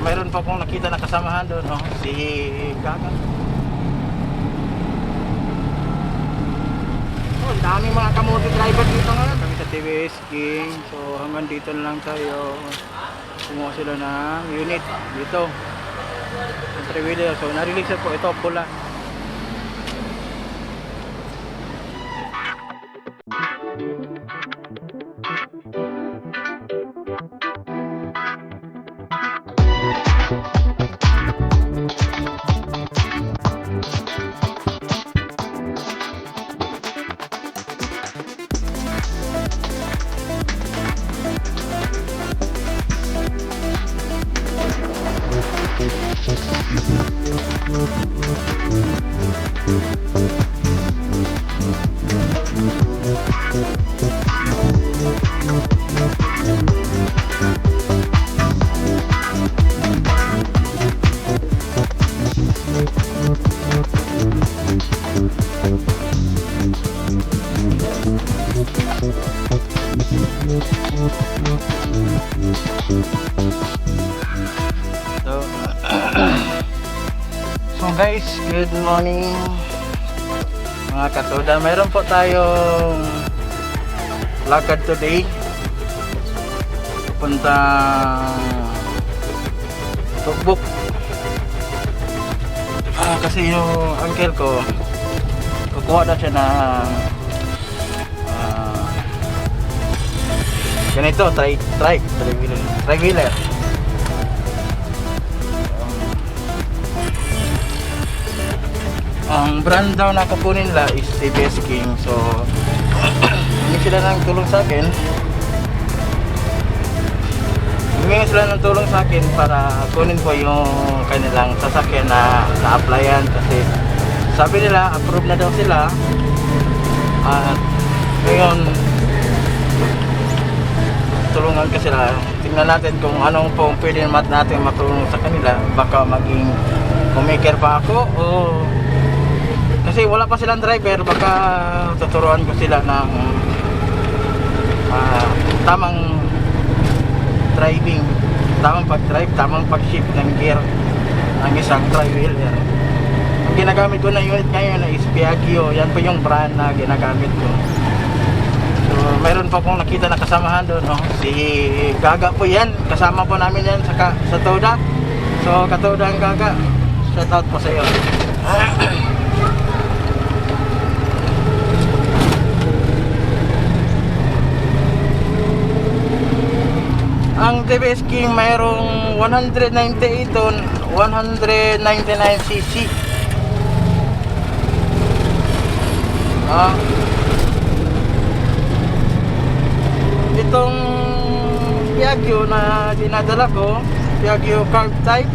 mayroon pa akong nakita na kasamahan doon, oh, si Gaga. Oh, dami mga kamote driver dito ngayon. Kami sa TVS King. So hanggang dito na lang tayo. Kumuha sila ng unit dito. Ang 3-wheeler. So na-release po ito, pula. So guys, good morning mga katoda. Mayroon po tayong lakad today pupunta Tugbok. Kasi yung uncle ko kukuha na siya ng ganito, tri-wheeler. Ang brand daw na kukunin nila is TVS King. So hindi sila ng tulong sa akin. Humingi sila ng tulong sa akin para kunin ko yung kanilang sasakyan na na-applyan. Kasi sabi nila approve na daw sila. At ngayon tulungan ka sila. Tingnan natin kung anong pong pwede natin matulong sa kanila. Baka maging kumaker pa ako o kasi wala pa silang driver, baka tuturuan ko sila ng tamang driving, tamang pag-drive, tamang pag-shift ng gear ng isang tri-wheeler. Ang ginagamit ko na unit ngayon is Piaggio. Yan po yung brand na ginagamit ko. So mayroon pa akong nakita na kasamahan doon, oh, si Gaga po yan. Kasama po namin yan sa Toda. So Katoda ang Gaga, shout out po sa iyo. Ang TVS King mayroong 198 on 199cc. Itong Piaggio na dinadala ko, Piaggio carb type,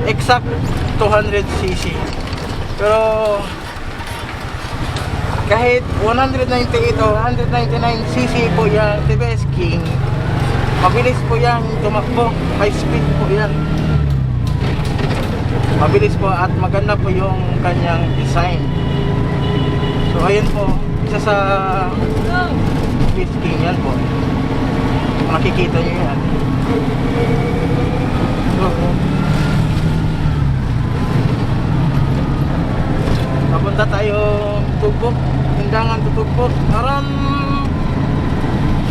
exact 200cc. Pero kahit 198 o 199cc po yung TVS King, mabilis po yan tumakbo, high speed po yan, mabilis po at maganda po yung kanyang design. So ayun po, isa sa TVS King yan po, makikita nyo yan. So, papunta tayo Tugbok, Indangan to Tugbok.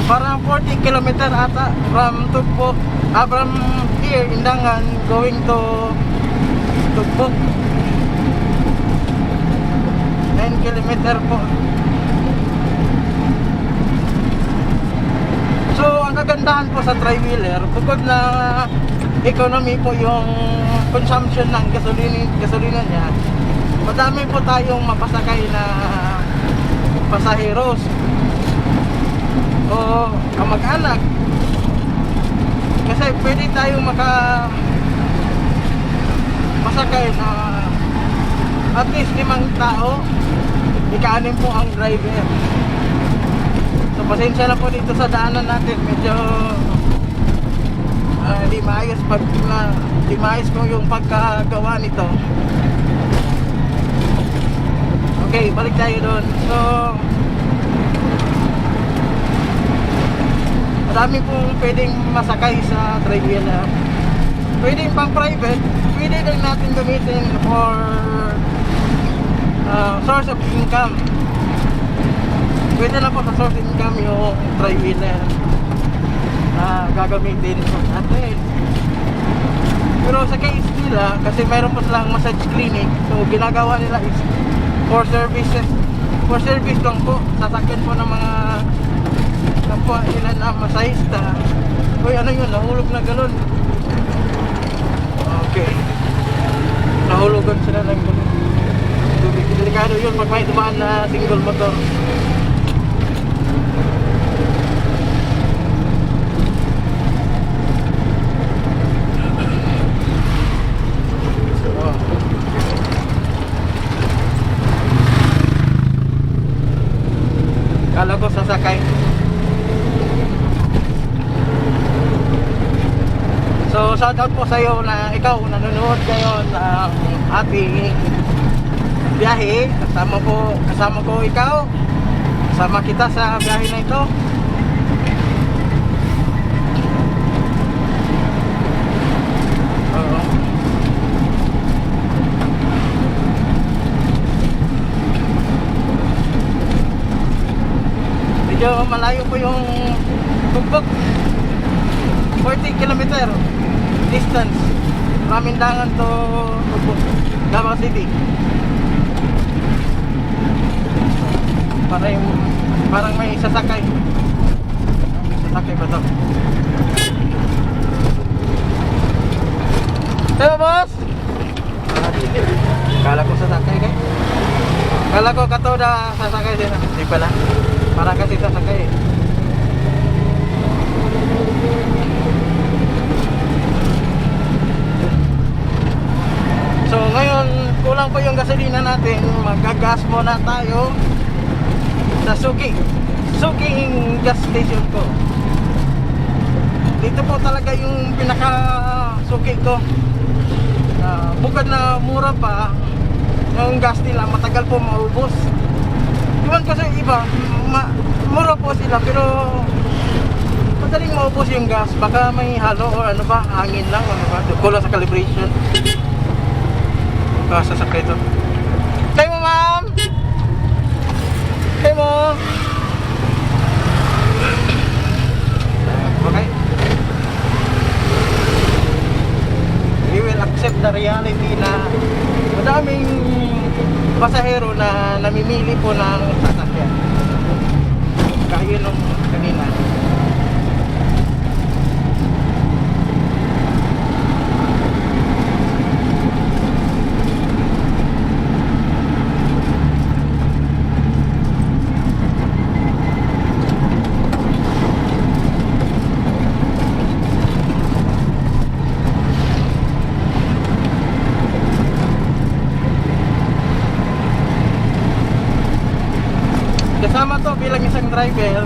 Parang 40 km ata from Tugbok, from here Indangan going to Tugbok. 9 km po. So ang kagandahan po sa tri-wheeler, bukod na economy po yung consumption ng gasolina niya, madami po tayong mapasakay na pasaheros o kamag-anak. Kasi pwede tayong masakay na at least 5 tao, ika-6 po ang driver. So pasensya na po dito sa daanan natin, medyo di maayos ko yung pagkagawa nito. Okay, balik tayo doon. So Madami pong pwedeng masakay sa tri-wheeler. Pwede pang private, pwede din natin gamitin for source of income. Pwede na po sa source of income yung tri-wheeler na gagamitin po natin. Pero sa case nila, kasi mayroon po silang massage clinic, so ginagawa nila is for services. For service lang po, sasakyan po ng mga kapwa nila na masahista. Uy, ano yun, nahulog na galon. Okay, nahulugan sila ng galon. Delikado yun pag may dumaan na single motor. Kala ko sasakay. So shout out po sa iyo na ikaw nanonood ngayon ng ating biyahe. Kasama ko ikaw. Kasama kita sa biyahe na ito. Medyo malayo po yung tugbok. 40 kilometer distance. Ramindangan to Tugbok, Davao City. Parang may sasakay. Sasakay ba to? Hello boss! Kala ko sasakay kay. Kala ko katoda sasakay din. Hindi pala. Parang kasi sasakay eh. So ngayon, kulang pa yung gasolina natin. Magagas muna tayo sa Suki gas station ko. Dito po talaga yung pinaka Suki ko. Bukod na mura pa, yung gas nila matagal po maubos. Iwan ko sa iba, mura po sila pero madaling maubos yung gas. Baka may halo o ano ba, hangin lang, ano ba, kulang sa calibration. Sasakay ito. Kay mo ma'am! Kay mo! Okay? We will accept the reality na madaming pasahero na namimili po ng sasakyan. Kaya nung kanina. Kasama to bilang isang driver,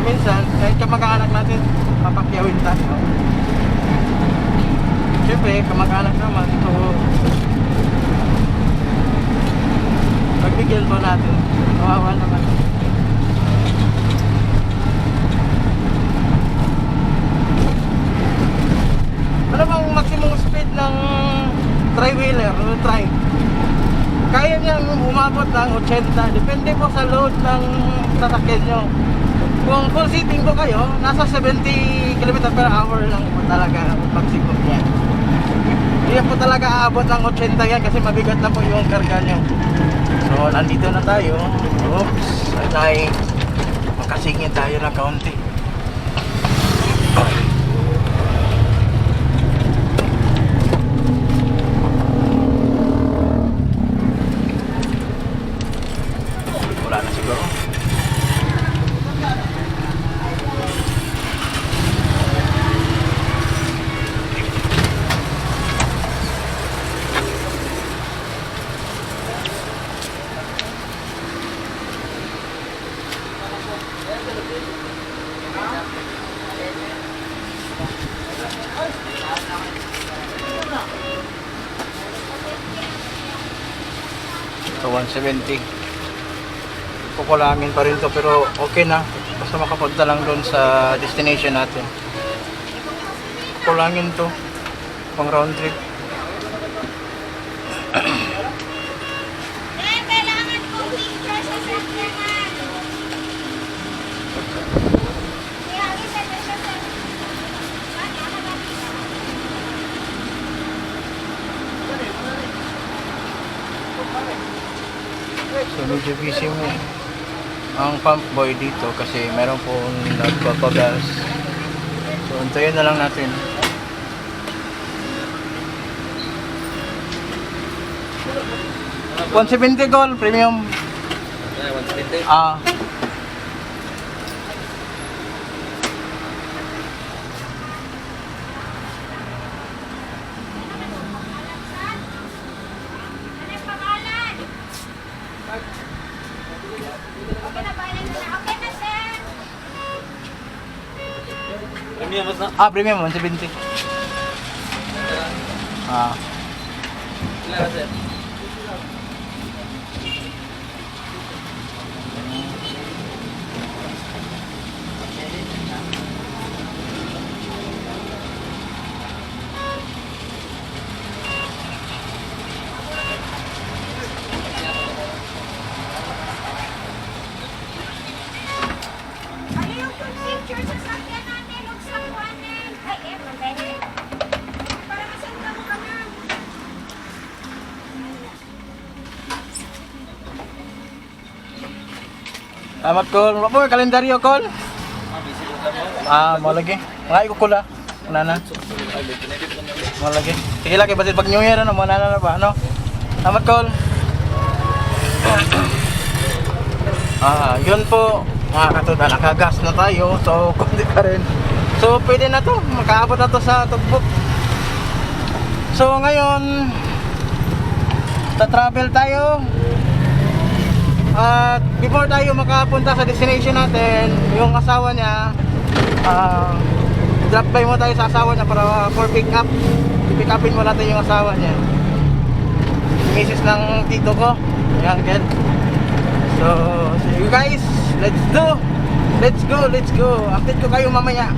minsan kahit kamag-anak natin papakyawin tayo. Siyempre kamag-anak naman, so pagbigyan po natin, kawawa naman. Ano bang maximum speed ng tri-wheeler o tri? Kaya niyang umabot ng 80. Depende po sa load ng sasakyan nyo. Kung full seating po kayo, nasa 70 km/h lang po talaga maximum yan. Hindi po talaga aabot ng 80 yan kasi mabigat na po yung karga nyo. So nandito na tayo. Oops, ay makasingin tayo na kaunti. Wala na siguro. So 170. Kukulangin pa rin to pero okay na. Basta So makapunta lang doon sa destination natin. Kulangin to pang round trip. Kailangan kong picture sa sakyanan. Kaya isa na siya sa... So medyo busy mo ang pump boy dito kasi meron po nagpapagas. So antayin na lang natin. $170 gold premium. Ah. Ano yung pangalan? Okay na, bayan na na. Okay na, sir. Premium 170. Ah. Ano yung picture sa sakyan natin? Huwag sa kuhanin. Ay, magdali. Para masanda mo ka na. Salamat Col. Wala po yung kalendaryo Col. Mau lagi. Mga ikukula. Wala na. Mau lagi. Sige lagi, basit pag New Year ano, wala na ba, ano? Salamat Col. Yun po. Mga katuda, nakagas na tayo. So, kundi pa rin. So, pwede na to. Makaabot na to sa tugbok. So, ngayon, ta-travel tayo. At before tayo makapunta sa destination natin, yung asawa niya, drop by mo tayo sa asawa niya para for pick up. I-pick upin mo natin yung asawa niya. Misis ng tito ko. Yan, girl. So you guys, let's go. Let's go. Update ko kayo mamaya.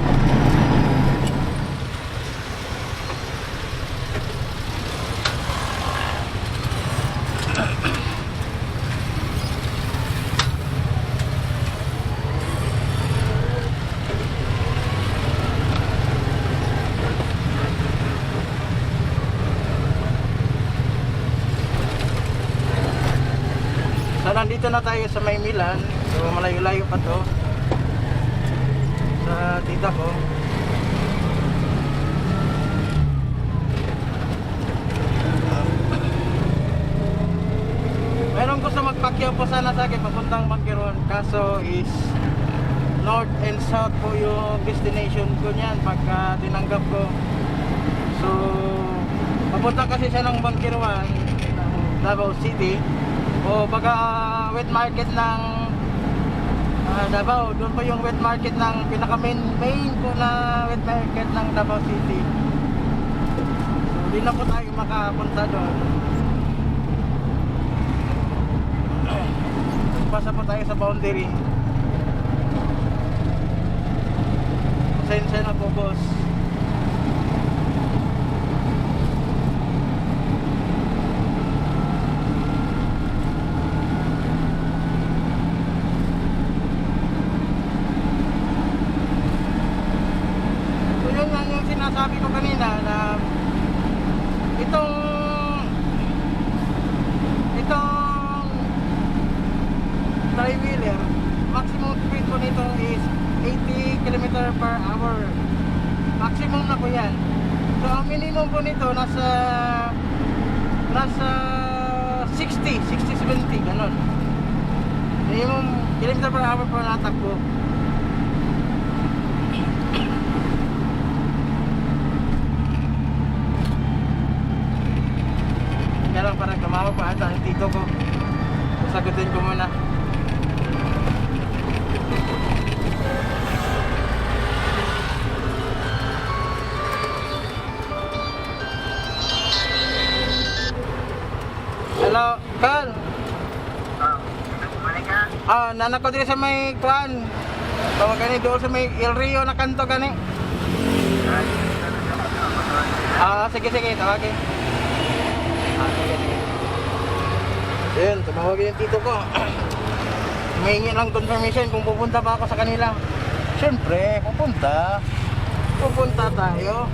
So nandito na tayo sa Maymilan. So malayo-layo pa to sa tita ko. Meron gusto magpakyaw po sana sa akin papuntang Magkiron. Kaso is north and south po yung destination ko niyan pagka tinanggap ko. So papunta kasi siya ng Magkiron, Davao City. O baga wet market ng Davao, doon po yung wet market ng pinaka main po na wet market ng Davao City. So hindi na po tayo makapunta doon. Pasa po tayo sa boundary. Pasensya na po boss. Sabi ko kanina na itong tri-wheeler, maximum speed po nito is 80 km/h. Maximum na po yan. So ang minimum po nito nasa 60-70 ganon. Minimum km/h po natakbo. Kaya lang parang tumawag pa ata ang tito ko. Sagutin ko muna. Hello, Carl. Nanak ko dito sa may kwan. Tawag gani doon sa may El Rio na kanto gani. Sige, tawagin. Sige. Yun, tumawagin yung tito ko. Humingi lang confirmation kung pupunta pa ako sa kanila. Siyempre, pupunta tayo.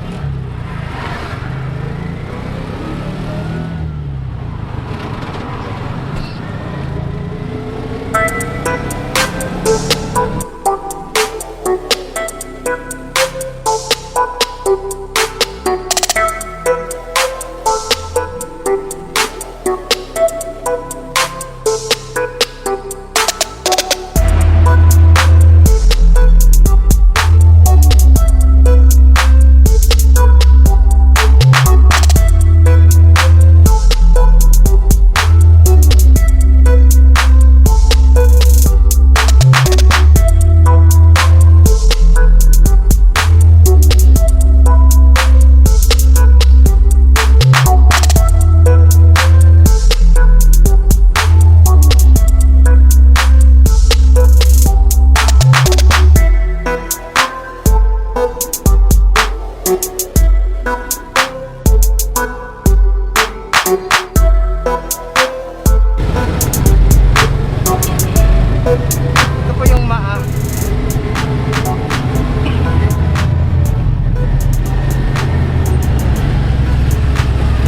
Ito po yung maa.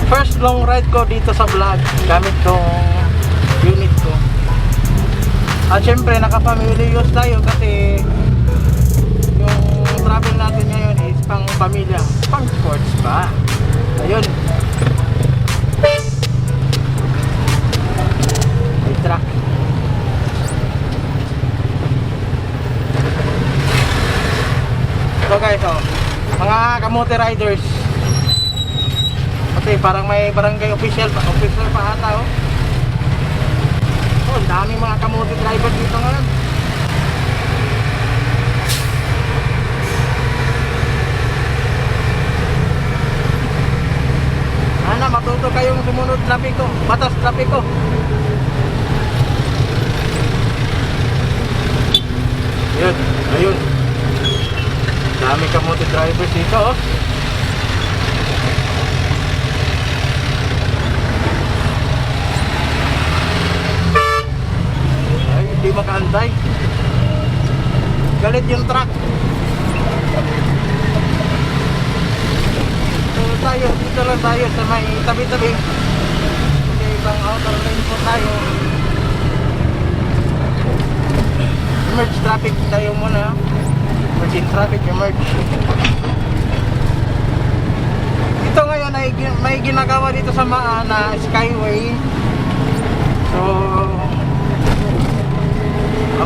First long ride ko dito sa vlog gamit tong unit ko. At syempre naka-family use tayo kasi yung travel natin ngayon is pang pamilya, pang sports pa. Ayun. May truck. So guys, mga kamote riders. Kasi parang may barangay official pa ata ang daming mga kamote driver dito ngayon. Sana matuto kayong sumunod trapiko, batas trapiko. Ayun. Dami kamote drivers dito Ay, hindi makaantay. Galit yung truck. Dito lang tayo sa may tabi-tabi. May ibang outer lane po tayo. Emerge traffic tayo muna. Emerging traffic, emerge. Ito ngayon ay may ginagawa dito sa Maa na Skyway. So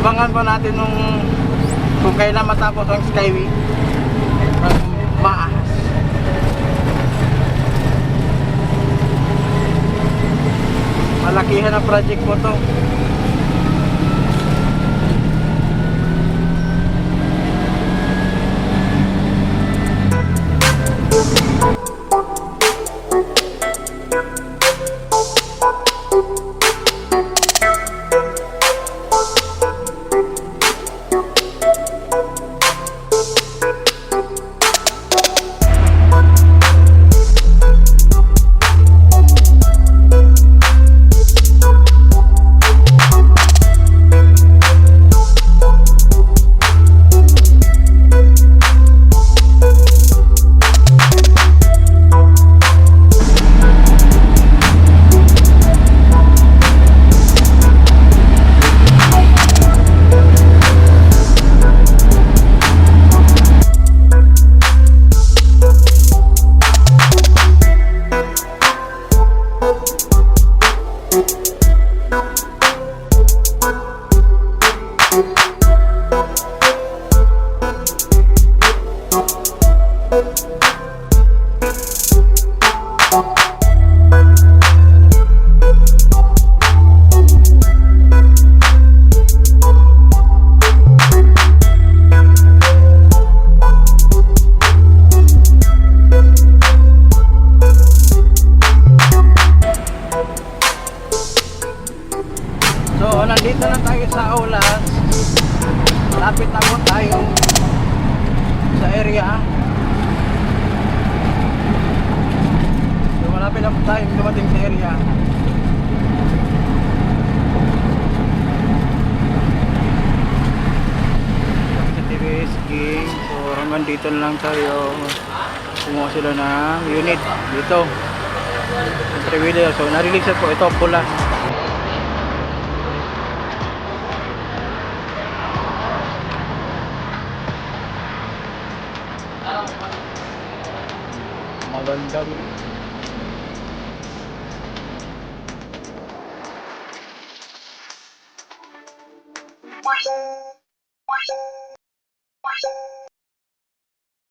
abangan po natin kung kailan matapos ang Skyway ng Maa. Malakihan ang project po to. dumating sa area. Sa TVS King. So hanggang dito na lang tayo. Kumuha sila ng unit dito. Ang 3-wheeler. So na-release po ito pula. Maganda.